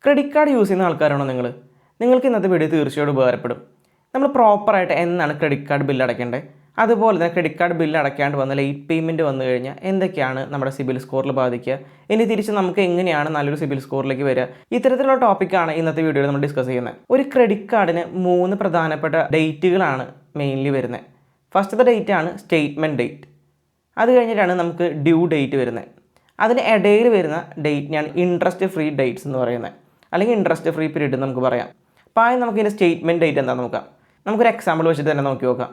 Credit card use ചെയ്യുന്ന ആൾക്കാരാണോ നിങ്ങൾക്ക് ഇന്നത്തെ വീഡിയോ തീർച്ചയായിട്ടും ഉപകാരപ്പെടും. നമ്മൾ പ്രോപ്പറായിട്ട് എന്നാണ് ക്രെഡിറ്റ് കാർഡ് ബില്ല് അടയ്ക്കേണ്ടത്, അതുപോലെ തന്നെ ക്രെഡിറ്റ് കാർഡ് ബില്ല് അടയ്ക്കാണ്ട് വന്ന ലേറ്റ് പേയ്മെൻറ്റ് വന്നു കഴിഞ്ഞാൽ എന്തൊക്കെയാണ് നമ്മുടെ സിബിൽ സ്കോറിൽ ബാധിക്കുക, ഇനി തിരിച്ച് നമുക്ക് എങ്ങനെയാണ് നല്ലൊരു സിബിൽ സ്കോറിലേക്ക് വരിക, ഇത്തരത്തിലുള്ള ടോപ്പിക്കാണ് ഇന്നത്തെ വീഡിയോയിൽ നമ്മൾ ഡിസ്കസ് ചെയ്യുന്നത്. ഒരു ക്രെഡിറ്റ് കാർഡിന് 3 പ്രധാനപ്പെട്ട ഡേറ്റുകളാണ് മെയിൻലി വരുന്നത്. ഫസ്റ്റത്തെ ഡേറ്റ് ആണ് സ്റ്റേറ്റ്മെൻറ്റ് ഡേറ്റ്. അത് കഴിഞ്ഞിട്ടാണ് നമുക്ക് ഡ്യൂ ഡേറ്റ് വരുന്നത്. അതിന് ഇടയിൽ വരുന്ന ഡേറ്റിനാണ് ഇൻട്രസ്റ്റ് ഫ്രീ ഡേറ്റ്സ് എന്ന് പറയുന്നത്, അല്ലെങ്കിൽ ഇൻട്രസ്റ്റ് ഫ്രീ പീരീഡ് എന്ന് നമുക്ക് പറയാം. അപ്പോൾ ആദ്യം നമുക്കിതിൻ്റെ സ്റ്റേറ്റ്മെൻറ്റ് ഡേറ്റ് എന്താണെന്ന് നോക്കാം. നമുക്കൊരു എക്സാമ്പിൾ വെച്ചിട്ട് തന്നെ നോക്കി നോക്കാം.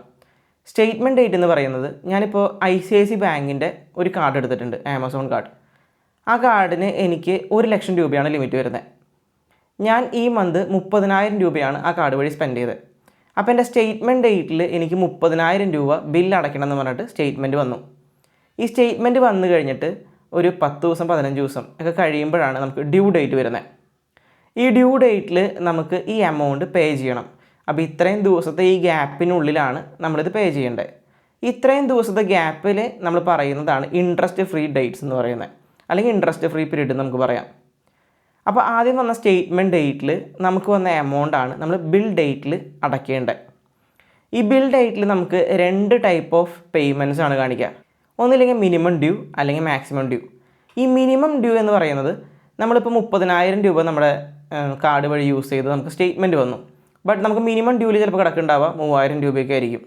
സ്റ്റേറ്റ്മെൻറ്റ് ഡേറ്റ് എന്ന് പറയുന്നത്, ഞാനിപ്പോൾ ICICI ബാങ്കിൻ്റെ ഒരു കാർഡ് എടുത്തിട്ടുണ്ട്, ആമസോൺ കാർഡ്. ആ കാർഡിന് എനിക്ക് 1 ലക്ഷം രൂപയാണ് ലിമിറ്റ് വരുന്നത്. ഞാൻ ഈ മന്ത് 30,000 രൂപയാണ് ആ കാർഡ് വഴി സ്പെൻഡ് ചെയ്തത്. അപ്പോൾ എൻ്റെ സ്റ്റേറ്റ്മെൻറ്റ് ഡേറ്റിൽ എനിക്ക് 30,000 രൂപ ബില്ല് അടയ്ക്കണം എന്ന് പറഞ്ഞിട്ട് സ്റ്റേറ്റ്മെൻറ്റ് വന്നു. ഈ സ്റ്റേറ്റ്മെൻറ്റ് വന്നു കഴിഞ്ഞിട്ട് ഒരു 10 ദിവസം 15 ദിവസം ഒക്കെ കഴിയുമ്പോഴാണ് നമുക്ക് ഡ്യൂ ഡേറ്റ് വരുന്നത്. ഈ ഡ്യൂ ഡേറ്റിൽ നമുക്ക് ഈ എമൗണ്ട് പേ ചെയ്യണം. അപ്പോൾ ഇത്രയും ദിവസത്തെ ഈ ഗ്യാപ്പിനുള്ളിലാണ് നമ്മളിത് പേ ചെയ്യേണ്ടത്. ഇത്രയും ദിവസത്തെ ഗ്യാപ്പിൽ നമ്മൾ പറയുന്നതാണ് ഇൻട്രസ്റ്റ് ഫ്രീ ഡേറ്റ്സ് എന്ന് പറയുന്നത്, അല്ലെങ്കിൽ ഇൻട്രസ്റ്റ് ഫ്രീ പീരീഡ് എന്ന് നമുക്ക് പറയാം. അപ്പോൾ ആദ്യം വന്ന സ്റ്റേറ്റ്മെൻറ്റ് ഡേറ്റിൽ നമുക്ക് വന്ന എമൗണ്ടാണ് നമ്മൾ ബിൽ ഡേറ്റിൽ അടയ്ക്കേണ്ടത്. ഈ ബിൽ ഡേറ്റിൽ നമുക്ക് 2 ടൈപ്പ് ഓഫ് പേയ്മെൻറ്റ്സ് ആണ് കാണിക്കുക. ഒന്നില്ലെങ്കിൽ മിനിമം ഡ്യൂ അല്ലെങ്കിൽ മാക്സിമം ഡ്യൂ. ഈ മിനിമം ഡ്യൂ എന്ന് പറയുന്നത്, നമ്മളിപ്പോൾ 30,000 രൂപ നമ്മുടെ കാർഡ് വഴി യൂസ് ചെയ്ത് നമുക്ക് സ്റ്റേറ്റ്മെൻറ്റ് വന്നു. ബട്ട് നമുക്ക് മിനിമം ഡ്യൂവിൽ ചിലപ്പോൾ കിടക്കുന്നുണ്ടാവുക 3,000 രൂപയൊക്കെ ആയിരിക്കും.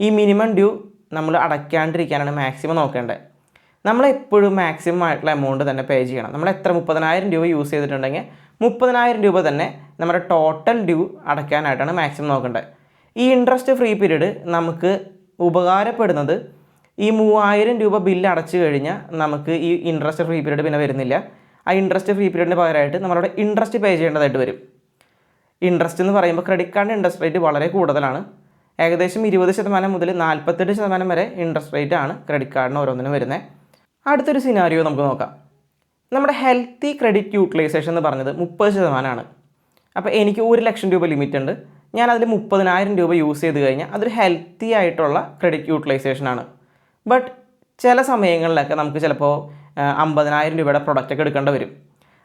ഈ മിനിമം ഡ്യൂ നമ്മൾ അടയ്ക്കാണ്ടിരിക്കാനാണ് മാക്സിമം നോക്കേണ്ടത്. നമ്മളെപ്പോഴും മാക്സിമം ആയിട്ടുള്ള എമൗണ്ട് തന്നെ പേ ചെയ്യണം. നമ്മൾ എത്ര 30,000 രൂപ യൂസ് ചെയ്തിട്ടുണ്ടെങ്കിൽ 30,000 രൂപ തന്നെ നമ്മുടെ ടോട്ടൽ ഡ്യൂ അടയ്ക്കാനായിട്ടാണ് മാക്സിമം നോക്കേണ്ടത്. ഈ ഇൻട്രസ്റ്റ് ഫ്രീ പീരീഡ് നമുക്ക് ഉപകാരപ്പെടുന്നത്, ഈ 3,000 രൂപ ബില്ല് അടച്ചു കഴിഞ്ഞാൽ നമുക്ക് ഈ ഇൻട്രസ്റ്റ് ഫ്രീ പീരീഡ് പിന്നെ വരുന്നില്ല. ആ ഇൻട്രസ്റ്റ് ഫ്രീ പീരീഡിന് പകരമായിട്ട് നമ്മളവിടെ ഇൻട്രസ്റ്റ് പേ ചെയ്യേണ്ടതായിട്ട് വരും. ഇൻട്രസ്റ്റ് എന്ന് പറയുമ്പോൾ ക്രെഡിറ്റ് കാർഡിൻ്റെ ഇൻട്രസ്റ്റ് റേറ്റ് വളരെ കൂടുതലാണ്. ഏകദേശം 20% മുതൽ 48% വരെ ഇൻട്രസ്റ്റ് റേറ്റ് ആണ് ക്രെഡിറ്റ് കാർഡിന് ഓരോന്നിനും വരുന്നത്. അടുത്തൊരു സിനാരിയോ നമുക്ക് നോക്കാം. നമ്മുടെ ഹെൽത്തി ക്രെഡിറ്റ് യൂട്ടിലൈസേഷൻ എന്ന് പറഞ്ഞത് 30%. അപ്പോൾ എനിക്ക് 1 ലക്ഷം രൂപ ലിമിറ്റ് ഉണ്ട്. ഞാനതിൽ 30,000 രൂപ യൂസ് ചെയ്ത് കഴിഞ്ഞാൽ അതൊരു ഹെൽത്തി ആയിട്ടുള്ള ക്രെഡിറ്റ് യൂട്ടിലൈസേഷനാണ്. ബട്ട് ചില സമയങ്ങളിലൊക്കെ നമുക്ക് ചിലപ്പോൾ 50,000 രൂപയുടെ പ്രൊഡക്റ്റൊക്കെ എടുക്കേണ്ടി വരും.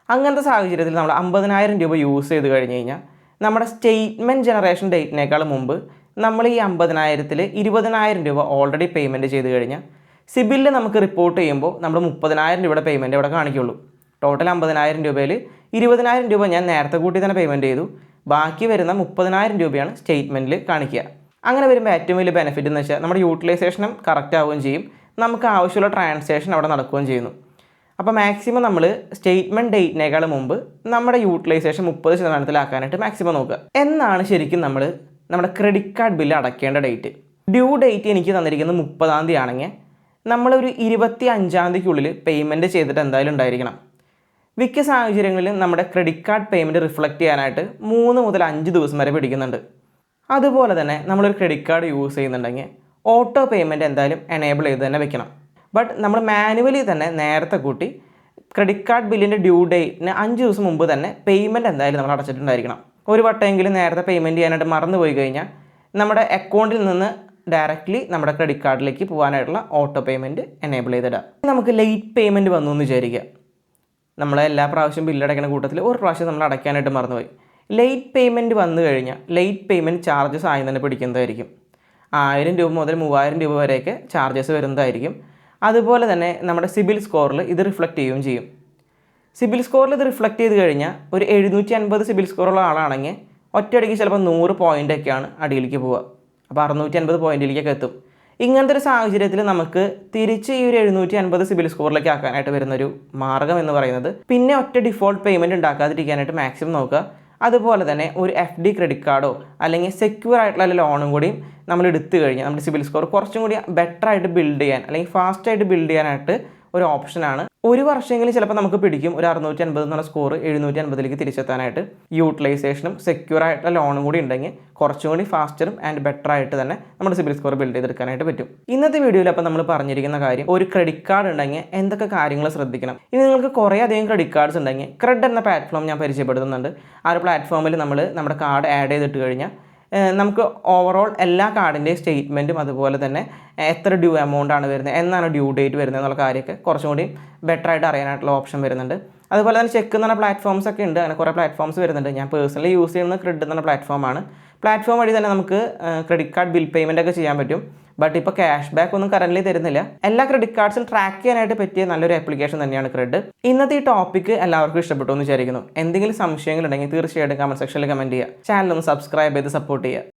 അങ്ങനത്തെ സാഹചര്യത്തിൽ നമ്മൾ 50,000 രൂപ യൂസ് ചെയ്ത് കഴിഞ്ഞ് കഴിഞ്ഞാൽ നമ്മുടെ സ്റ്റേറ്റ്മെൻറ്റ് ജനറേഷൻ ഡേറ്റിനേക്കാൾ മുമ്പ് നമ്മൾ ഈ 50,000-ൽ 20,000 രൂപ ഓൾറെഡി പേയ്മെൻറ്റ് ചെയ്ത് കഴിഞ്ഞാൽ സിബിലിൽ നമുക്ക് റിപ്പോർട്ട് ചെയ്യുമ്പോൾ നമ്മൾ 30,000 രൂപയുടെ പേയ്മെൻറ്റ് ഇവിടെ കാണിക്കുള്ളൂ. ടോട്ടൽ 50,000 രൂപയിൽ 20,000 രൂപ ഞാൻ നേരത്തെ കൂട്ടി തന്നെ പേയ്മെൻറ്റ് ചെയ്തു. ബാക്കി വരുന്ന 30,000 രൂപയാണ് സ്റ്റേറ്റ്മെൻറ്റിൽ കാണിക്കുക. അങ്ങനെ വരുമ്പോൾ ഏറ്റവും വലിയ ബെനിഫിറ്റ് എന്ന് വെച്ചാൽ നമ്മുടെ യൂട്ടിലൈസേഷനും കറക്റ്റ് ആവുകയും ചെയ്യും, നമുക്ക് ആവശ്യമുള്ള ട്രാൻസാക്ഷൻ അവിടെ നടക്കുകയും ചെയ്യുന്നു. അപ്പോൾ മാക്സിമം നമ്മൾ സ്റ്റേറ്റ്മെൻറ്റ് ഡേറ്റിനേക്കാൾ മുമ്പ് നമ്മുടെ യൂട്ടിലൈസേഷൻ 30%-ലാക്കാനായിട്ട് മാക്സിമം നോക്കുക. എന്നാണ് ശരിക്കും നമ്മുടെ ക്രെഡിറ്റ് കാർഡ് ബില്ല് അടയ്ക്കേണ്ട ഡേറ്റ്. ഡ്യൂ ഡേറ്റ് എനിക്ക് തന്നിരിക്കുന്നത് 30-ാം തീയതി ആണെങ്കിൽ നമ്മളൊരു 25-ാം തീയതിക്കുള്ളിൽ പേയ്മെൻറ്റ് ചെയ്തിട്ട് എന്തായാലും ഉണ്ടായിരിക്കണം. മിക്ക സാഹചര്യങ്ങളിലും നമ്മുടെ ക്രെഡിറ്റ് കാർഡ് പേയ്മെൻറ്റ് റിഫ്ലക്റ്റ് ചെയ്യാനായിട്ട് 3 മുതൽ 5 ദിവസം വരെ പിടിക്കുന്നുണ്ട്. അതുപോലെ തന്നെ നമ്മളൊരു ക്രെഡിറ്റ് കാർഡ് യൂസ് ചെയ്യുന്നുണ്ടെങ്കിൽ ഓട്ടോ പേയ്മെൻറ്റ് എന്തായാലും എനേബിൾ ചെയ്ത് തന്നെ വെക്കണം. ബട്ട് നമ്മൾ മാനുവലി തന്നെ നേരത്തെ കൂട്ടി ക്രെഡിറ്റ് കാർഡ് ബില്ലിൻ്റെ ഡ്യൂ ഡേറ്റിന് 5 ദിവസം മുമ്പ് തന്നെ പേയ്മെൻറ്റ് എന്തായാലും നമ്മൾ അടച്ചിട്ടുണ്ടായിരിക്കണം. ഒരു വട്ടമെങ്കിലും നേരത്തെ പേയ്മെൻറ്റ് ചെയ്യാനായിട്ട് മറന്നു പോയി കഴിഞ്ഞാൽ നമ്മുടെ അക്കൗണ്ടിൽ നിന്ന് ഡയറക്റ്റ്ലി നമ്മുടെ ക്രെഡിറ്റ് കാർഡിലേക്ക് പോകാനായിട്ടുള്ള ഓട്ടോ പേയ്മെൻറ്റ് എനേബിൾ ചെയ്തിടാം. നമുക്ക് ലേറ്റ് പേയ്മെൻറ്റ് വന്നു എന്ന് വിചാരിക്കുക. നമ്മൾ എല്ലാ പ്രാവശ്യം ബില്ലടയ്ക്കുന്ന കൂട്ടത്തിൽ ഒരു പ്രാവശ്യം നമ്മൾ അടയ്ക്കാനായിട്ട് മറന്നുപോയി. ലേറ്റ് പേയ്മെൻറ്റ് വന്നു കഴിഞ്ഞാൽ ലേറ്റ് പേയ്മെൻറ്റ് ചാർജസ് ആയി തന്നെ പിടിക്കുന്നതായിരിക്കും. 1,000 രൂപ മുതൽ 3,000 രൂപ വരെയൊക്കെ ചാർജസ് വരുന്നതായിരിക്കും. അതുപോലെ തന്നെ നമ്മുടെ സിബിൽ സ്കോറിൽ ഇത് റിഫ്ലക്റ്റ് ചെയ്യുകയും ചെയ്യും. സിബിൽ സ്കോറിൽ ഇത് റിഫ്ലക്റ്റ് ചെയ്ത് കഴിഞ്ഞാൽ ഒരു 750 സിബിൽ സ്കോറുള്ള ആളാണെങ്കിൽ ഒറ്റയടിക്ക് ചിലപ്പോൾ 100 പോയിൻ്റൊക്കെയാണ് അടിയിലേക്ക് പോവുക. അപ്പോൾ 650 പോയിൻറ്റിലേക്കൊക്കെ എത്തും. ഇങ്ങനത്തെ ഒരു സാഹചര്യത്തിൽ നമുക്ക് തിരിച്ച് ഈ ഒരു 750 സിബിൽ സ്കോറിലേക്ക് ആക്കാനായിട്ട് വരുന്നൊരു മാർഗ്ഗം എന്ന് പറയുന്നത്, പിന്നെ ഒറ്റ ഡിഫോൾട്ട് പേയ്മെൻറ്റ് ഉണ്ടാക്കാതിരിക്കാനായിട്ട് മാക്സിമം നോക്കുക. അതുപോലെ തന്നെ ഒരു FD ക്രെഡിറ്റ് കാർഡോ അല്ലെങ്കിൽ സെക്യൂർ ആയിട്ടുള്ള ലോണും കൂടിയും നമ്മൾ എടുത്തു കഴിഞ്ഞാൽ നമ്മുടെ സിബിൽ സ്കോർ കുറച്ചും കൂടി ബെറ്ററായിട്ട് ബിൽഡ് ചെയ്യാൻ അല്ലെങ്കിൽ ഫാസ്റ്റായിട്ട് ബിൽഡ് ചെയ്യാനായിട്ട് ഒരു ഓപ്ഷനാണ്. ഒരു വർഷമെങ്കിലും ചിലപ്പോൾ നമുക്ക് പിടിക്കും ഒരു 650 എന്നുള്ള സ്കോർ 750-ലേക്ക് തിരിച്ചെത്താനായിട്ട്. യൂട്ടിലൈസേഷനും സെക്യൂർ ആയിട്ടുള്ള ലോണും കൂടി ഉണ്ടെങ്കിൽ കുറച്ചും കൂടി ഫാസ്റ്ററും ആൻഡ് ബെറ്ററായിട്ട് തന്നെ നമ്മുടെ സിബിൽ സ്കോർ ബിൽഡ് ചെയ്തെടുക്കാനായിട്ട് പറ്റും. ഇന്നത്തെ വീഡിയോയിൽ അപ്പോൾ നമ്മൾ പറഞ്ഞിരിക്കുന്ന കാര്യം, ഒരു ക്രെഡിറ്റ് കാർഡ് ഉണ്ടെങ്കിൽ എന്തൊക്കെ കാര്യങ്ങൾ ശ്രദ്ധിക്കണം. ഇനി നിങ്ങൾക്ക് കുറേ അധികം ക്രെഡിറ്റ് കാർഡ്സ് ഉണ്ടെങ്കിൽ ക്രെഡ് എന്ന പ്ലാറ്റ്ഫോം ഞാൻ പരിചയപ്പെടുത്തുന്നുണ്ട്. ആ ഒരു പ്ലാറ്റ്ഫോമിൽ നമ്മൾ നമ്മുടെ കാർഡ് ആഡ് ചെയ്തിട്ട് കഴിഞ്ഞാൽ നമുക്ക് ഓവറോൾ എല്ലാ കാർഡിൻ്റെയും സ്റ്റേറ്റ്മെൻറ്റും അതുപോലെ തന്നെ എത്ര ഡ്യൂ എമൗണ്ട് ആണ് വരുന്നത്, എന്നാണ് ഡ്യൂ ഡേറ്റ് വരുന്നത് എന്നുള്ള കാര്യമൊക്കെ കുറച്ചും കൂടി ബെറ്ററായിട്ട് അറിയാനായിട്ടുള്ള ഓപ്ഷൻ വരുന്നുണ്ട്. അതുപോലെ തന്നെ ചെക്ക് എന്ന് പറഞ്ഞ പ്ലാറ്റ്ഫോംസ് ഒക്കെ ഉണ്ട്. അങ്ങനെ കുറേ പ്ലാറ്റ്ഫോംസ് വരുന്നുണ്ട്. ഞാൻ പേഴ്സണലി യൂസ് ചെയ്യുന്നത് ക്രെഡിറ്റ് എന്ന പ്ലാറ്റ്ഫോമാണ്. പ്ലാറ്റ്ഫോം വഴി തന്നെ നമുക്ക് ക്രെഡിറ്റ് കാർഡ് ബിൽ പേയ്മെൻ്റ് ഒക്കെ ചെയ്യാൻ പറ്റും. ബട്ട് ഇപ്പോൾ ക്യാഷ് ബാക്ക് ഒന്നും കറൻ്റ് തരുന്നില്ല. എല്ലാ ക്രെഡിറ്റ് കാർഡ്സും ട്രാക്ക് ചെയ്യാനായിട്ട് പറ്റിയ നല്ലൊരു ആപ്ലിക്കേഷൻ തന്നെയാണ് ക്രെഡ്. ഇന്നത്തെ ഈ ടോപ്പിക്ക് എല്ലാവർക്കും ഇഷ്ടപ്പെട്ടു എന്ന് വിചാരിക്കുന്നു. എന്തെങ്കിലും സംശയങ്ങളുണ്ടെങ്കിൽ തീർച്ചയായിട്ടും കമൻറ്റ് സെക്ഷനിൽ കമൻറ്റ് ചെയ്യുക. ചാനൽ ഒന്ന് സബ്സ്ക്രൈബ് ചെയ്ത് സപ്പോർട്ട് ചെയ്യുക.